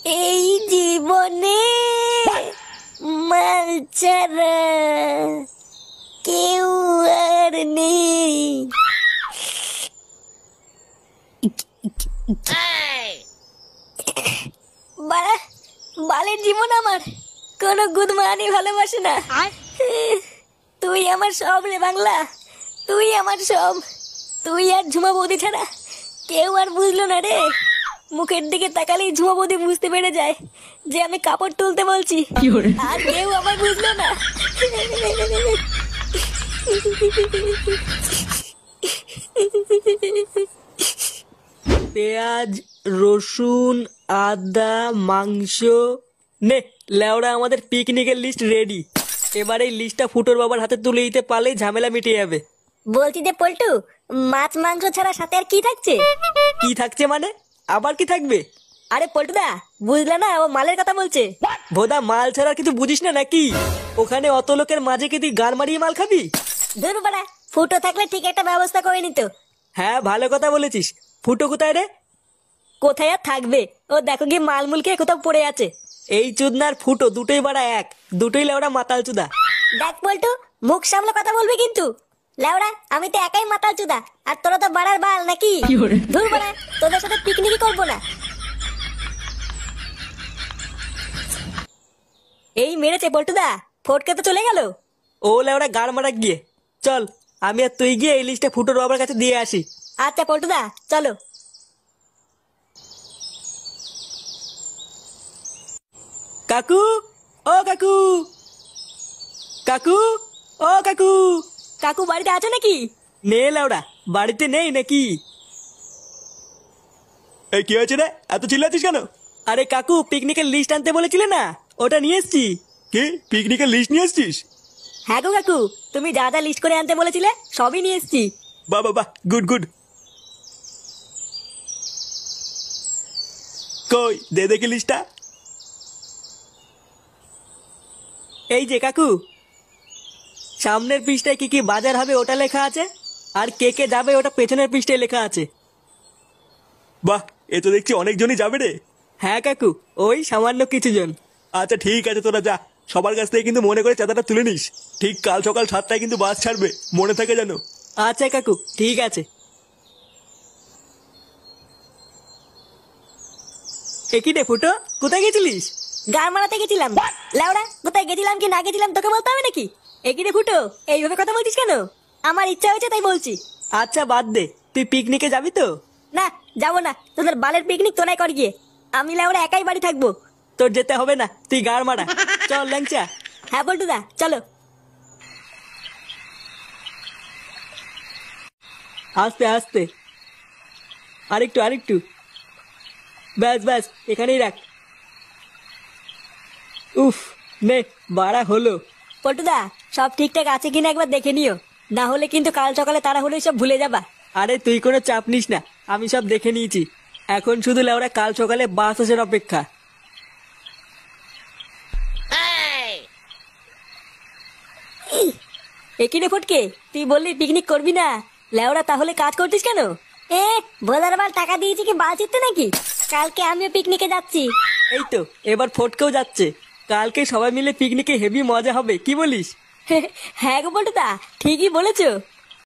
এই জীবনে মাল ছাড়া কেউ আর নেই। বাড়া, বালের জীবন আমার, কোনো গুদমানি ভালোবাসে না। তুই আমার সব রে বাংলা, তুই আমার সব। তুই আর ঝুমা বৌদি ছাড়া কেউ আর বুঝলো না রে। মুখের দিকে তাকালেই ঝুমা বৌদি বুঝতে পেরে যায় যে আমি কাপড় তুলতে বলছি, আর কেউ আমার বুঝলো না। পেঁয়াজ, রসুন, আদা, মাংস, নে লেওড়া আমাদের পিকনিকের লিস্ট রেডি। এবার এই লিস্টটা ফুটোর বাবার হাতে তুলে দিতে পারলেই ঝামেলা মিটে যাবে। বলছি যে পল্টু, মাছ মাংস ছাড়া সাথে আর কি থাকছে? কি থাকছে মানে? আবার কি থাকবে? আরে পল্টুদা, বুঝলে না, ও মালের কথা বলছে। ভোদা, মাল ছাড়া কিছু বুঝিস না নাকি? ওখানে অত লোকের মাঝে কি তুই গাড় মারিয়ে মাল খাবি? ধুর বাড়া, ফুটো থাকলে ঠিক একটা ব্যবস্থা করে নিত। হ্যাঁ, ভালো কথা বলেছিস। ফুটো কোথায় রে? কোথায় আর থাকবে, ও দেখো গিয়ে মালমুল খেয়ে কোথাও পড়ে আছে। এই চুদনার ফুটো দুটোই বাড়া এক, দুটোই লেওড়া মাতাল চুদা। দেখ পল্টু, মুখ সামলে কথা বলবি কিন্তু। লেওড়া, আমি তো একাই মাতাল চুদা, আর তোরা তো বাড়ার বাল নাকি? ধুর বাড়া, তোদের সাথে পিকনিকই করবো না। এই মেরেছে পল্টুদা, ফটকে তো চলে গেল। ও লেওড়া গাড় মারা গিয়ে। চল, আমি আর তুই গিয়ে এই লিস্টটা ফুটোর বাবার কাছে দিয়ে আসি। আচ্ছা পল্টুদা, চলো। কাকু, ও কাকু, কাকু, ও কাকু। কাকু বাড়িতে আছো নাকি? নে লেওড়া, বাড়িতে নেই নাকি? এই কি হয়েছে রে, এত চিল্লাচ্ছিস কেন? আরে কাকু, পিকনিকের লিস্ট আনতে বলেছিলে না, ওটা নিয়ে এসছি। কি পিকনিকের লিস্ট নিয়ে এসছিস? হ্যাঁ গো কাকু, তুমি যা যা লিস্ট করে আনতে বলেছিলে সবই নিয়ে এসছি। বাহ বাহ বাহ, গুড গুড। কই দে দেখি লিস্টটা। এই যে কাকু, সামনের পৃষ্ঠায় কি কি বাজার হবে ওটা লেখা আছে, আর কে কে যাবে ওটা পেছনের পৃষ্ঠায় লেখা আছে। বাহ, এ তো দেখছি অনেকজনই যাবে রে। হ্যাঁ কাকু, ওই সামান্য কিছু জন। আচ্ছা ঠিক আছে, তোরা যা। সবার কাছ থেকে কিন্তু মনে করে চাঁদাটা তুলে নিস। ঠিক কাল সকাল 7টায় কিন্তু বাস ছাড়বে, মনে থাকে যেন। আচ্ছা কাকু, ঠিক আছে। একই রে ফুটো, কোথায় গেছিলিস? গান মারাতে গেছিলাম। লেওড়া, কোথায় গেছিলাম কি না গেছিলাম তোকে বলতে হবে নাকি? একই রে ফুটো, এইভাবে কথা বলছিস কেন? আমার ইচ্ছা হয়েছে তাই বলছি। আচ্ছা বাদ দে, তুই পিকনিকে যাবি তো? না, যাবো না, তোদের বালের পিকনিক তোরাই কর গিয়ে। আমি লেওড়া একাই বাড়ি থাকবো। তোর যেতে হবে না, তুই গাড় মারা। চল ল্যাংচা। হ্যাঁ পল্টুদা, চলো। আস্তে আস্তে, আরেকটু আরেকটু, ব্যাস ব্যাস, এখানেই রাখ। উফ, নে বাড়া হলো। পল্টুদা, সব ঠিকঠাক আছে কিনা একবার দেখে নিও, না হলে কিন্তু কাল সকালে তারা হলে সব ভুলে যাবা। আরে তুই কোনো চাপ নিস না, আমি সব দেখে নিয়েছি। এখন শুধু লেওড়া কাল সকালে বাস আসার অপেক্ষা। একই রে ফটকে, তুই বললি পিকনিক করবি না, লেওড়া তাহলে কাজ করছিস কেন? এ ভোলার বাল টাকা দিয়েছি কি বাল চিত্তে নাকি? কালকে আমিও পিকনিকে যাচ্ছি। এই তো, এবার ফটকেও যাচ্ছে। কালকে সবাই মিলে পিকনিকে হেভি মজা হবে, কি বলিস? হ্যাঁ গো পল্টুদা, ঠিকই বলেছো।